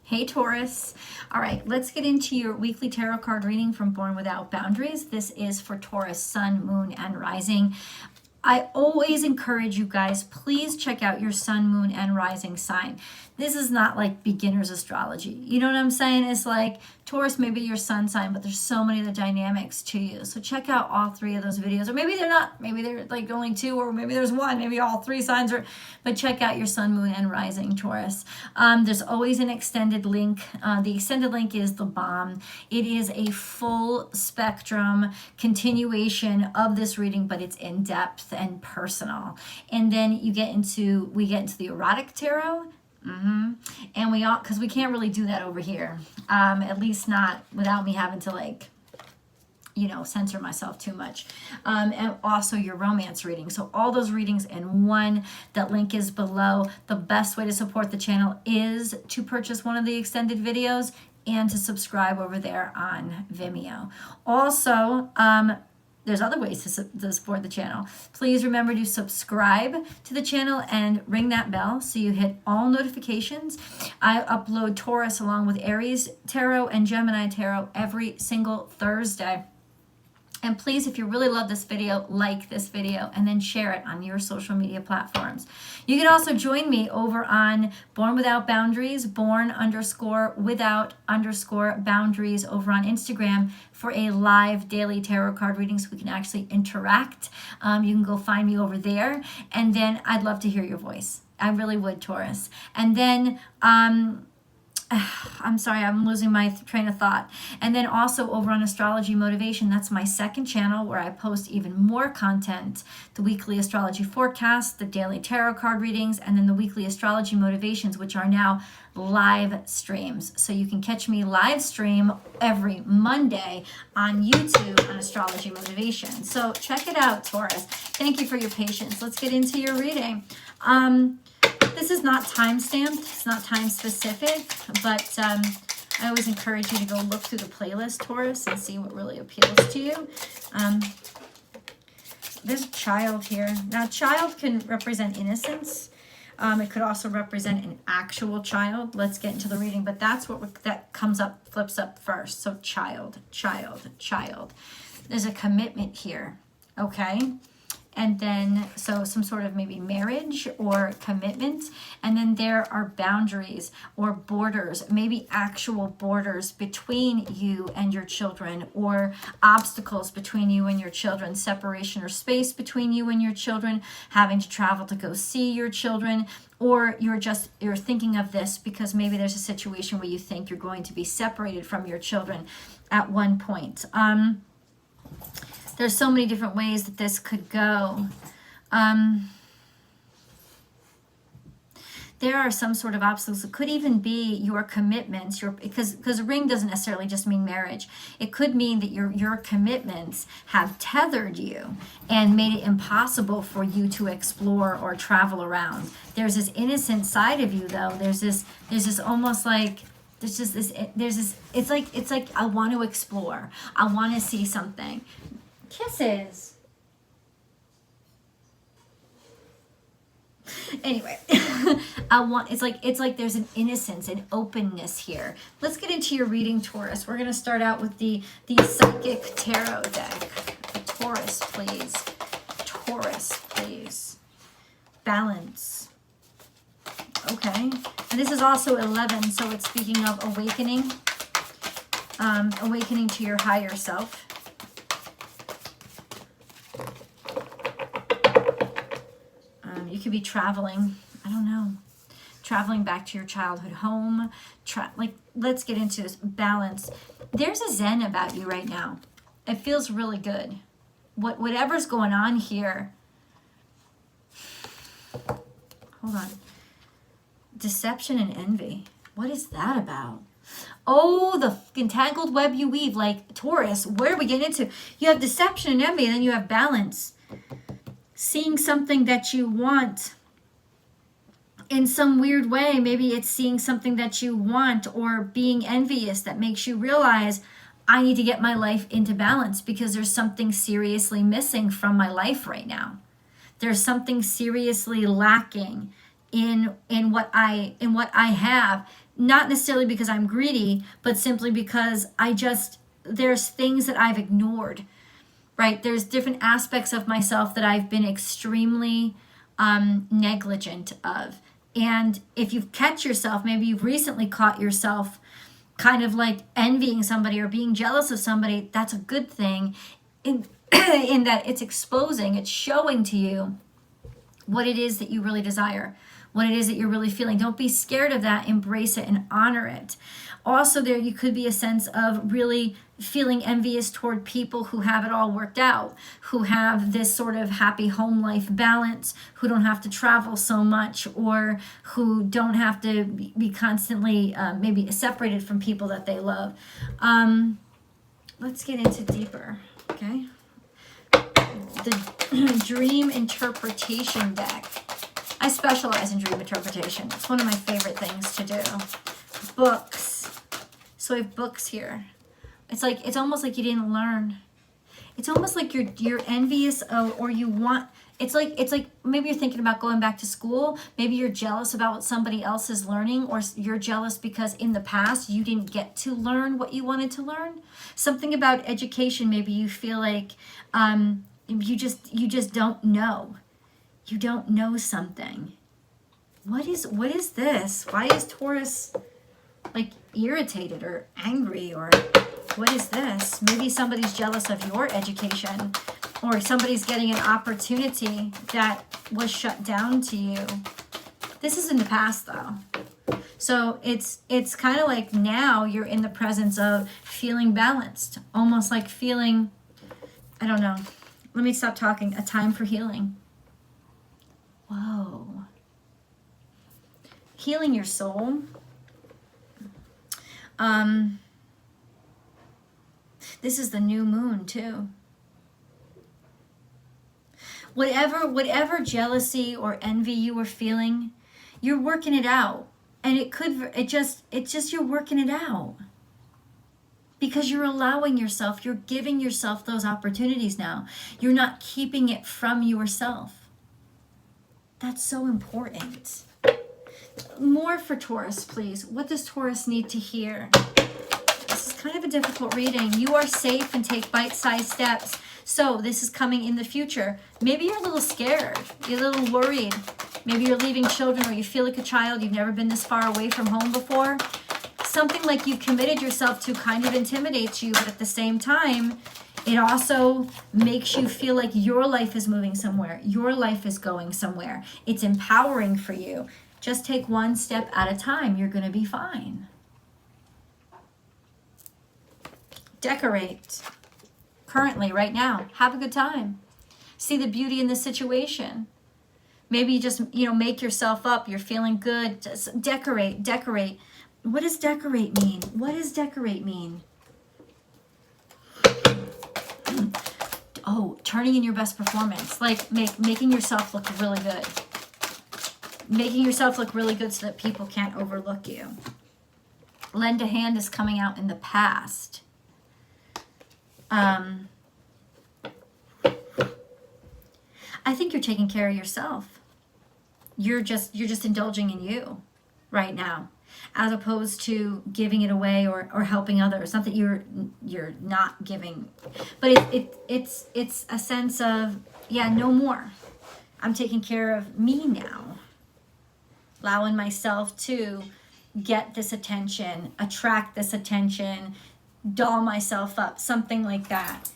Hey Taurus. All right, let's get into your weekly tarot card reading from Born Without Boundaries. This is for Taurus, Sun, Moon, and Rising. I always encourage you guys, please check out your sun, moon, and rising sign. This is not like beginner's astrology. You know what I'm saying? It's like Taurus, maybe your sun sign, but there's so many other dynamics to you. So check out all three of those videos. Or maybe they're not. Maybe they're like only two, or maybe there's one. Maybe all three signs are. But check out your sun, moon, and rising, Taurus. There's always an extended link. The extended link is the bomb. It is a full spectrum continuation of this reading, but it's in depth and personal. And then we get into the erotic tarot. And we all, because we can't really do that over here, at least not without me having to, like, you know, censor myself too much. And also your romance reading. So all those readings in one. That link is below. The best way to support the channel is to purchase one of the extended videos and to subscribe over there on Vimeo. Also, there's other ways to support the channel. Please remember to subscribe to the channel and ring that bell so you hit all notifications. I upload Taurus along with Aries Tarot and Gemini Tarot every single Thursday. And please, if you really love this video, like this video and then share it on your social media platforms. You can also join me over on Born Without Boundaries, born_without_boundaries over on Instagram for a live daily tarot card reading so we can actually interact. You can go find me over there. And then I'd love to hear your voice. I really would, Taurus. And then, I'm sorry, I'm losing my train of thought. And then also over on Astrology Motivation, that's my second channel where I post even more content. The weekly astrology forecast, the daily tarot card readings, and then the weekly astrology motivations, which are now live streams. So you can catch me live stream every Monday on YouTube on Astrology Motivation. So check it out, Taurus. Thank you for your patience. Let's get into your reading. This is not time stamped, it's not time specific, but I always encourage you to go look through the playlist, Taurus, and see what really appeals to you. There's a child here. Now, child can represent innocence. It could also represent an actual child. Let's get into the reading, but that's that comes up, flips up first. So child, child, child. There's a commitment here, okay? And then, so some sort of maybe marriage or commitment. And then there are boundaries or borders, maybe actual borders between you and your children, or obstacles between you and your children, separation or space between you and your children, having to travel to go see your children, or you're thinking of this because maybe there's a situation where you think you're going to be separated from your children at one point. There's so many different ways that this could go. There are some sort of obstacles. It could even be your commitments, because a ring doesn't necessarily just mean marriage. It could mean that your commitments have tethered you and made it impossible for you to explore or travel around. There's this innocent side of you, though. There's this almost like, it's like I want to explore. I want to see something. Kisses. Anyway, it's like there's an innocence, an openness here. Let's get into your reading, Taurus. We're going to start out with the Psychic Tarot deck. Taurus, please. Taurus, please. Balance. Okay. And this is also 11, so it's speaking of awakening. Awakening to your higher self. You could be traveling, I don't know, traveling back to your childhood home. Let's get into this. Balance. There's a zen about you right now. It feels really good. Whatever's going on here. Hold on. Deception and envy. What is that about? Oh, the entangled web you weave. Like, Taurus, where are we getting into? You have deception and envy, and then you have balance. Seeing something that you want in some weird way. Maybe it's seeing something that you want, or being envious that makes you realize, I need to get my life into balance because there's something seriously missing from my life right now. There's something seriously lacking in what I have not necessarily because I'm greedy, but simply because there's things that I've ignored, right? There's different aspects of myself that I've been extremely negligent of. And if you've catch yourself, maybe you've recently caught yourself kind of like envying somebody or being jealous of somebody, that's a good thing in that it's exposing, it's showing to you what it is that you really desire, what it is that you're really feeling. Don't be scared of that. Embrace it and honor it. Also, there you could be a sense of really feeling envious toward people who have it all worked out, who have this sort of happy home life balance, who don't have to travel so much, or who don't have to be constantly maybe separated from people that they love. Let's get into deeper, okay? The dream interpretation deck. I specialize in dream interpretation. It's one of my favorite things to do. Books. So I have books here. It's almost like you didn't learn. It's almost like you're envious of, or you want, it's like maybe you're thinking about going back to school. Maybe you're jealous about what somebody else is learning, or you're jealous because in the past you didn't get to learn what you wanted to learn. Something about education, maybe you feel like you just don't know. You don't know something. What is this? Why is Taurus like irritated or angry, or what is this? Maybe somebody's jealous of your education, or somebody's getting an opportunity that was shut down to you. This is in the past though. So it's kind of like now you're in the presence of feeling balanced, almost like feeling, I don't know. Let me stop talking. A time for healing. Whoa. Healing your soul. This is the new moon too. Whatever jealousy or envy you were feeling, you're working it out. And it's just you're working it out. Because you're allowing yourself, you're giving yourself those opportunities now. You're not keeping it from yourself. That's so important. More for Taurus, please. What does Taurus need to hear? This is kind of a difficult reading. You are safe and take bite-sized steps. So this is coming in the future. Maybe you're a little scared. You're a little worried. Maybe you're leaving children, or you feel like a child. You've never been this far away from home before. Something like you committed yourself to kind of intimidates you, but at the same time, it also makes you feel like your life is moving somewhere. Your life is going somewhere. It's empowering for you. Just take one step at a time. You're going to be fine. Decorate. Currently, right now. Have a good time. See the beauty in the situation. Maybe you just, make yourself up. You're feeling good. Just decorate. What does decorate mean? What does decorate mean? Oh, turning in your best performance. Like making yourself look really good. Making yourself look really good so that people can't overlook you. Lend a hand is coming out in the past. I think you're taking care of yourself. You're just indulging in you right now, as opposed to giving it away or helping others. Not that you're not giving, but it's a sense of, no more. I'm taking care of me now. Allowing myself to get this attention, attract this attention, doll myself up, something like that.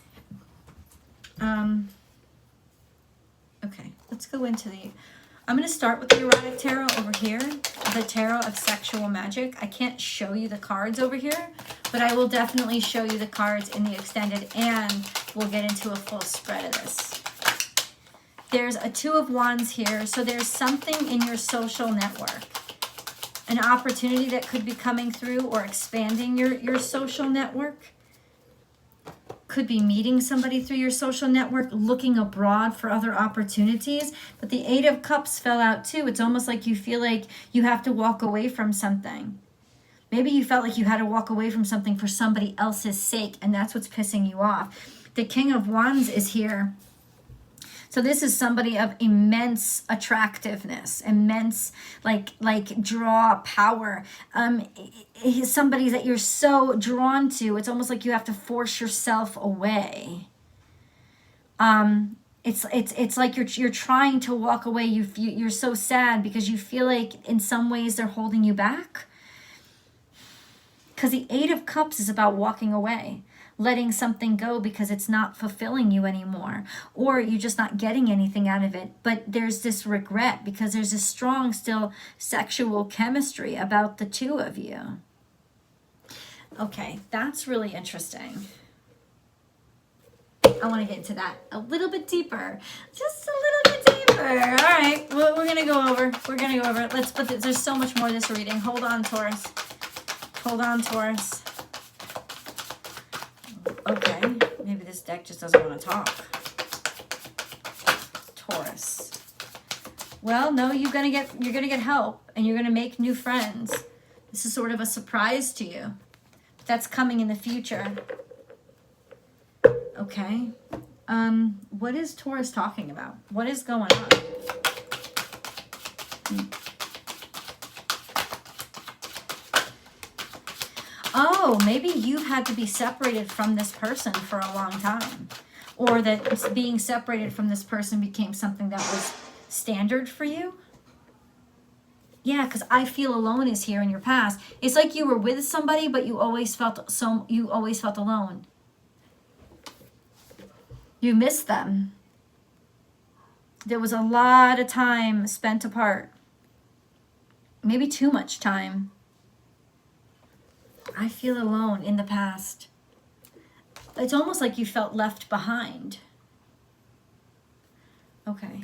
Okay, let's go into I'm going to start with the erotic tarot over here, the tarot of sexual magic. I can't show you the cards over here, but I will definitely show you the cards in the extended, and we'll get into a full spread of this. There's a Two of Wands here, so there's something in your social network, an opportunity that could be coming through, or expanding your social network. Could be meeting somebody through your social network, looking abroad for other opportunities. But the Eight of Cups fell out too. It's almost like you feel like you have to walk away from something. Maybe you felt like you had to walk away from something for somebody else's sake, and that's what's pissing you off. The King of Wands is here. So this is somebody of immense attractiveness, immense like draw power. He's somebody that you're so drawn to. It's almost like you have to force yourself away. It's like you're trying to walk away. You're so sad because you feel like in some ways they're holding you back. Because the Eight of Cups is about walking away, letting something go because it's not fulfilling you anymore, or you're just not getting anything out of it. But there's this regret because there's this strong still sexual chemistry about the two of you. Okay, that's really interesting. I want to get into that a little bit deeper, just a little bit deeper. All right, well, we're gonna go over. Let's put this. There's so much more to this reading. Hold on, Taurus. Hold on, Taurus. Okay, maybe this deck just doesn't want to talk. Taurus. Well, no, you're gonna get help, and you're gonna make new friends. This is sort of a surprise to you. That's coming in the future. Okay. What is Taurus talking about? What is going on? Oh, maybe you've had to be separated from this person for a long time. Or that being separated from this person became something that was standard for you. Yeah, because I feel alone is here in your past. It's like you were with somebody, but you always felt alone. You missed them. There was a lot of time spent apart. Maybe too much time. I feel alone in the past. It's almost like you felt left behind. Okay.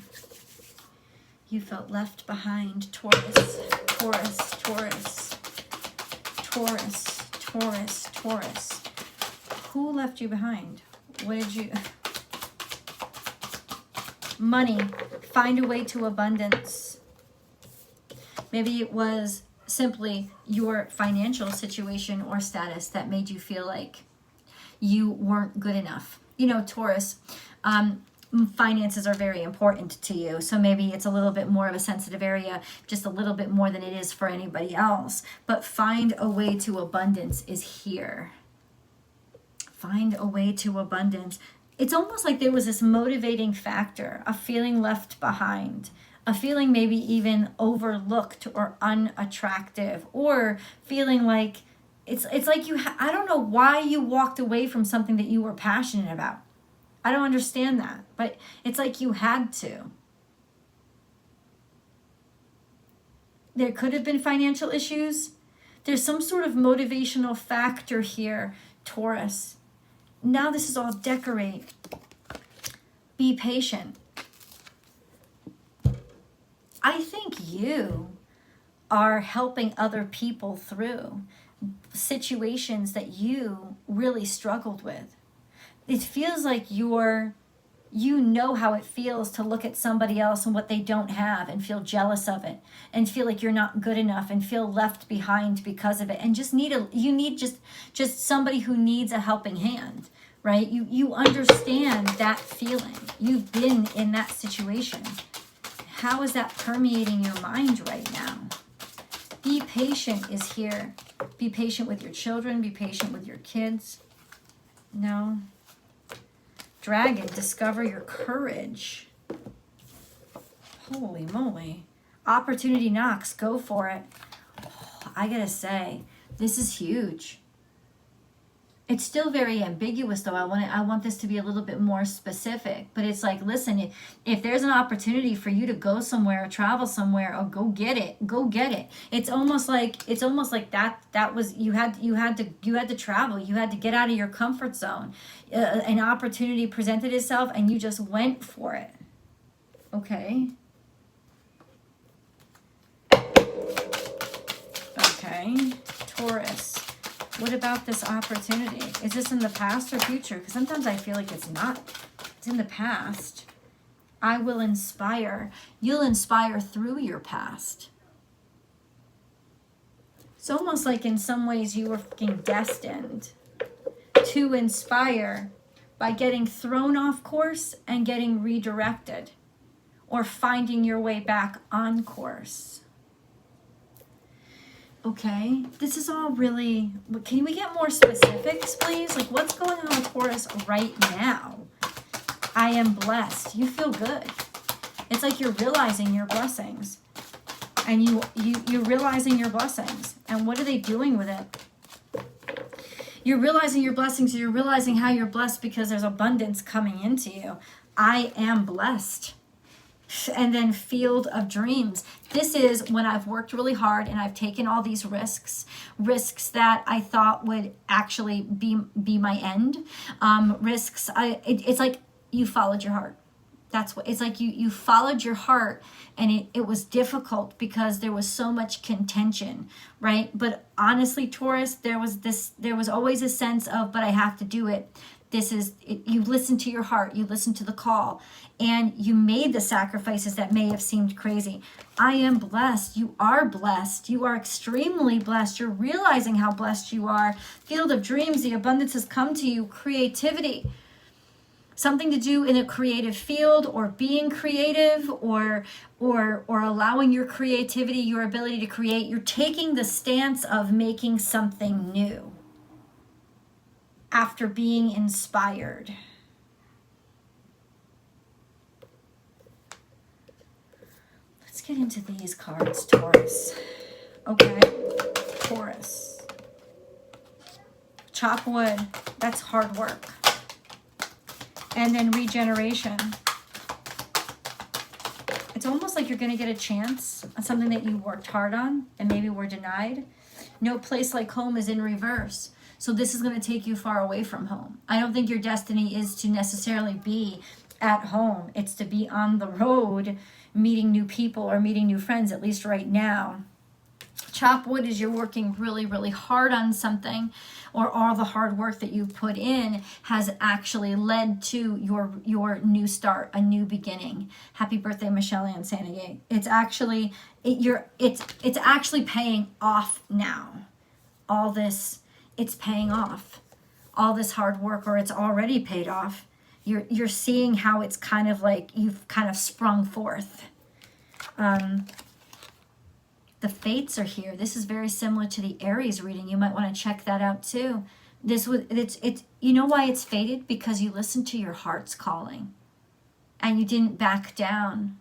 You felt left behind, Taurus, Taurus, Taurus, Taurus, Taurus, Taurus. Who left you behind? What did you... Money. Find a way to abundance. Maybe it was simply your financial situation or status that made you feel like you weren't good enough. You know, Taurus, finances are very important to you. So maybe it's a little bit more of a sensitive area, just a little bit more than it is for anybody else. But find a way to abundance is here. Find a way to abundance. It's almost like there was this motivating factor, a feeling left behind, a feeling maybe even overlooked or unattractive, or feeling like it's like I don't know why you walked away from something that you were passionate about. I don't understand that, but it's like you had to. There could have been financial issues. There's some sort of motivational factor here, Taurus. Now this is all decorate. Be patient. I think you are helping other people through situations that you really struggled with. It feels like you know how it feels to look at somebody else and what they don't have and feel jealous of it and feel like you're not good enough and feel left behind because of it, and just you need just somebody who needs a helping hand, right? You understand that feeling. You've been in that situation. How is that permeating your mind right now? Be patient is here. Be patient with your children. Be patient with your kids. No. Dragon, discover your courage. Holy moly. Opportunity knocks. Go for it. Oh, I gotta say, this is huge. It's still very ambiguous, though. I want this to be a little bit more specific. But it's like, listen, if there's an opportunity for you to go somewhere or travel somewhere, or go get it, go get it. It's almost like that was you had to travel. You had to get out of your comfort zone. An opportunity presented itself, and you just went for it. Okay. Okay, Taurus. What about this opportunity? Is this in the past or future? Because sometimes I feel like it's not. It's in the past. I will inspire. You'll inspire through your past. It's almost like in some ways you were fucking destined to inspire by getting thrown off course and getting redirected, or finding your way back on course. Okay, this is all really, can we get more specifics, please? Like, what's going on with Taurus right now? I am blessed. You feel good. It's like you're realizing your blessings. And you're realizing your blessings. And what are they doing with it? You're realizing your blessings. You're realizing how you're blessed because there's abundance coming into you. I am blessed. And then field of dreams. This is when I've worked really hard and I've taken all these risks that I thought would actually be my end. It's like you followed your heart. That's what it's like. You followed your heart, and it was difficult because there was so much contention, right? But honestly, Taurus, there was always a sense of, but I have to do it. You listen to your heart, you listen to the call, and you made the sacrifices that may have seemed crazy. I am blessed. You are blessed. You are extremely blessed. You're realizing how blessed you are. Field of dreams, the abundance has come to you. Creativity. Something to do in a creative field, or being creative, or allowing your creativity, your ability to create. You're taking the stance of making something new after being inspired. Let's get into these cards, Taurus. Okay, Taurus. Chop wood, that's hard work. And then regeneration. It's almost like you're going to get a chance on something that you worked hard on and maybe were denied. No place like home is in reverse. So this is going to take you far away from home. I don't think your destiny is to necessarily be at home. It's to be on the road, meeting new people or meeting new friends, at least right now. Chop wood is you're working really, really hard on something, or all the hard work that you've put in has actually led to your new start, a new beginning. Happy birthday, Michelle Ann Sanagay. It's actually it's actually paying off now. All this, it's paying off. All this hard work, or it's already paid off. You're seeing how it's kind of like you've kind of sprung forth. The fates are here. This is very similar to the Aries reading. You might want to check that out too. It's you know why it's fated? Because you listened to your heart's calling and you didn't back down.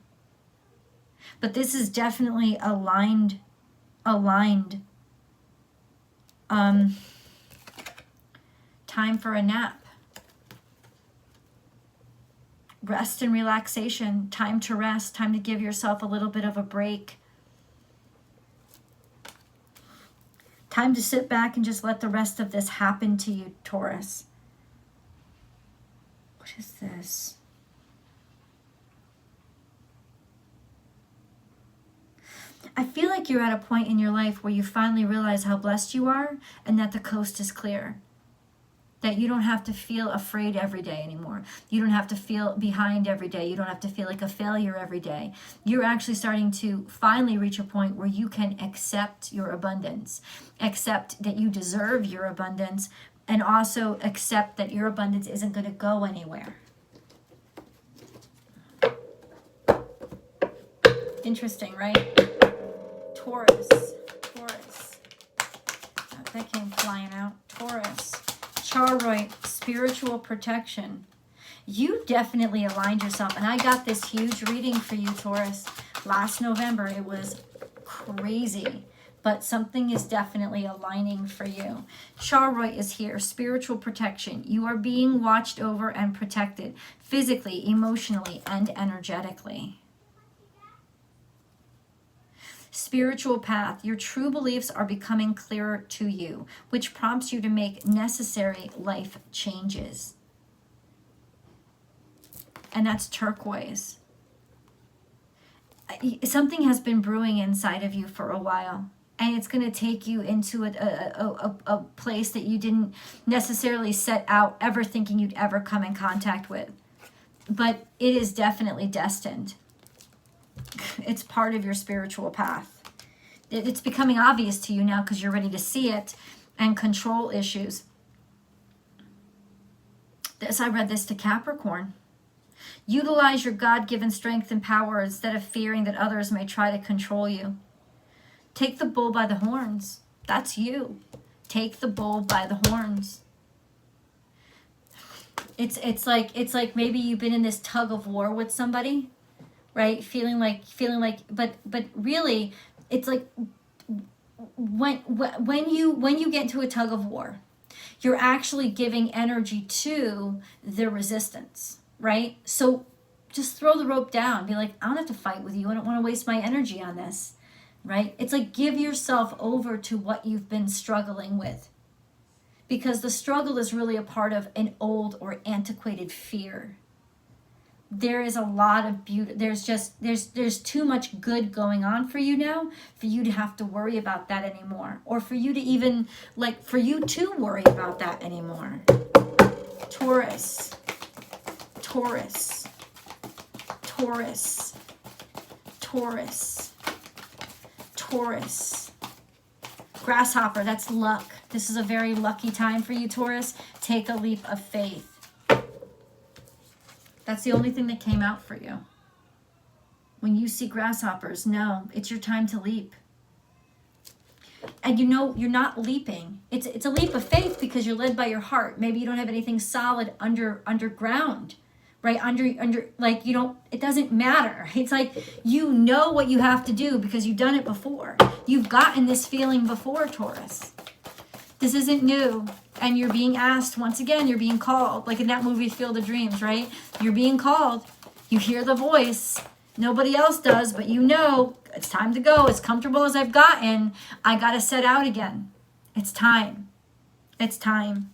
But this is definitely aligned. Time for a nap. Rest and relaxation. Time to rest. Time to give yourself a little bit of a break. Time to sit back and just let the rest of this happen to you, Taurus. What is this? I feel like you're at a point in your life where you finally realize how blessed you are and that the coast is clear. That you don't have to feel afraid every day anymore. You don't have to feel behind every day. You don't have to feel like a failure every day. You're actually starting to finally reach a point where you can accept your abundance, accept that you deserve your abundance, and also accept that your abundance isn't going to go anywhere. Interesting, right? Taurus. Oh, that came flying out. Taurus. Charoid, spiritual protection. You definitely aligned yourself. And I got this huge reading for you, Taurus. Last November, it was crazy. But something is definitely aligning for you. Charoid is here, spiritual protection. You are being watched over and protected physically, emotionally, and energetically. Spiritual path. Your true beliefs are becoming clearer to you, which prompts you to make necessary life changes. And that's turquoise. Something has been brewing inside of you for a while, and it's going to take you into a place that you didn't necessarily set out ever thinking you'd ever come in contact with. But it is definitely destined. It's part of your spiritual path. It's becoming obvious to you now because you're ready to see it. And control issues. I read this to Capricorn. Utilize your God-given strength and power instead of fearing that others may try to control you. Take the bull by the horns. That's you. Take the bull by the horns. It's like maybe you've been in this tug of war with somebody, right? Feeling like, but really, it's like when you get into a tug of war, you're actually giving energy to the resistance, right? So just throw the rope down. Be like, I don't have to fight with you. I don't want to waste my energy on this, right? It's like give yourself over to what you've been struggling with. Because the struggle is really a part of an old or antiquated fear. There is a lot of beauty. There's too much good going on for you now for you to have to worry about that anymore. Or for you to even, for you to worry about that anymore. Taurus. Taurus. Taurus. Taurus. Taurus. Grasshopper, that's luck. This is a very lucky time for you, Taurus. Take a leap of faith. That's the only thing that came out for you. When you see grasshoppers, no, it's your time to leap. And you know you're not leaping. It's a leap of faith because you're led by your heart. Maybe you don't have anything solid underground, right? It doesn't matter. It's like you know what you have to do because you've done it before. You've gotten this feeling before, Taurus. This isn't new. And you're being asked, once again, you're being called. Like in that movie, Field of Dreams, right? You're being called. You hear the voice. Nobody else does, but you know it's time to go. As comfortable as I've gotten, I got to set out again. It's time. It's time.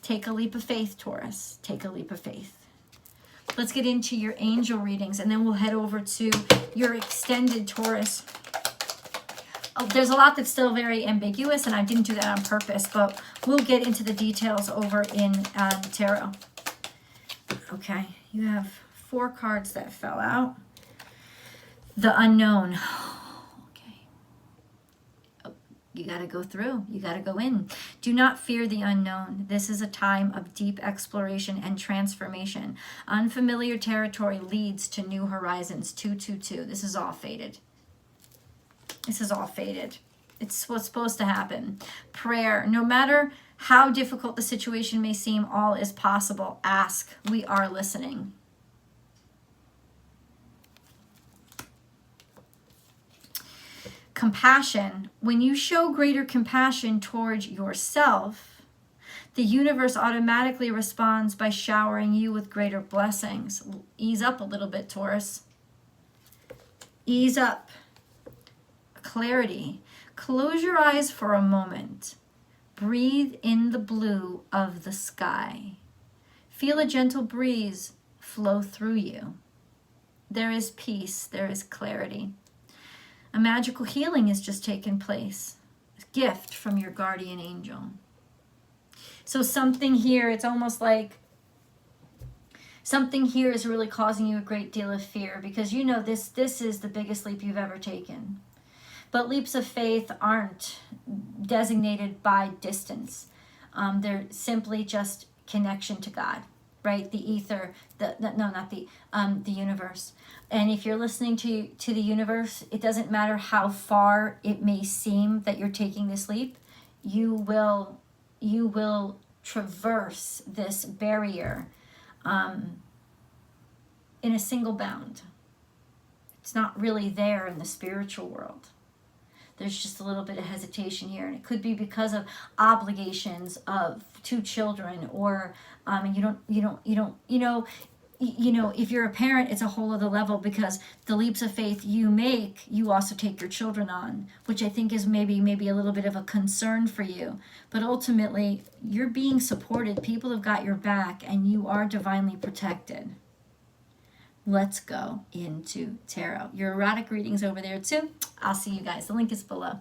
Take a leap of faith, Taurus. Take a leap of faith. Let's get into your angel readings, and then we'll head over to your extended Taurus. Oh, there's a lot that's still very ambiguous, and I didn't do that on purpose, but we'll get into the details over in tarot. Okay, you have 4 cards that fell out. The unknown. Okay. Oh, you got to go through. You got to go in. Do not fear the unknown. This is a time of deep exploration and transformation. Unfamiliar territory leads to new horizons. 222. This is all faded. This is all faded. It's what's supposed to happen. Prayer. No matter how difficult the situation may seem, all is possible. Ask. We are listening. Compassion. When you show greater compassion towards yourself, the universe automatically responds by showering you with greater blessings. Ease up a little bit, Taurus. Ease up. Clarity. Close your eyes for a moment. Breathe in the blue of the sky. Feel a gentle breeze flow through you. There is peace. There is clarity. A magical healing has just taken place. A gift from your guardian angel. So something here, it's almost like something here is really causing you a great deal of fear because you know this is the biggest leap you've ever taken. But leaps of faith aren't designated by distance. They're simply just connection to God, right? The ether, the universe. And if you're listening to the universe, it doesn't matter how far it may seem that you're taking this leap, you will traverse this barrier in a single bound. It's not really there in the spiritual world. There's just a little bit of hesitation here, and it could be because of obligations of 2 children, or if you're a parent, it's a whole other level because the leaps of faith you make, you also take your children on, which I think is maybe a little bit of a concern for you. But ultimately, you're being supported. People have got your back, and you are divinely protected. Let's go into tarot. Your erotic readings over there too. I'll see you guys. The link is below.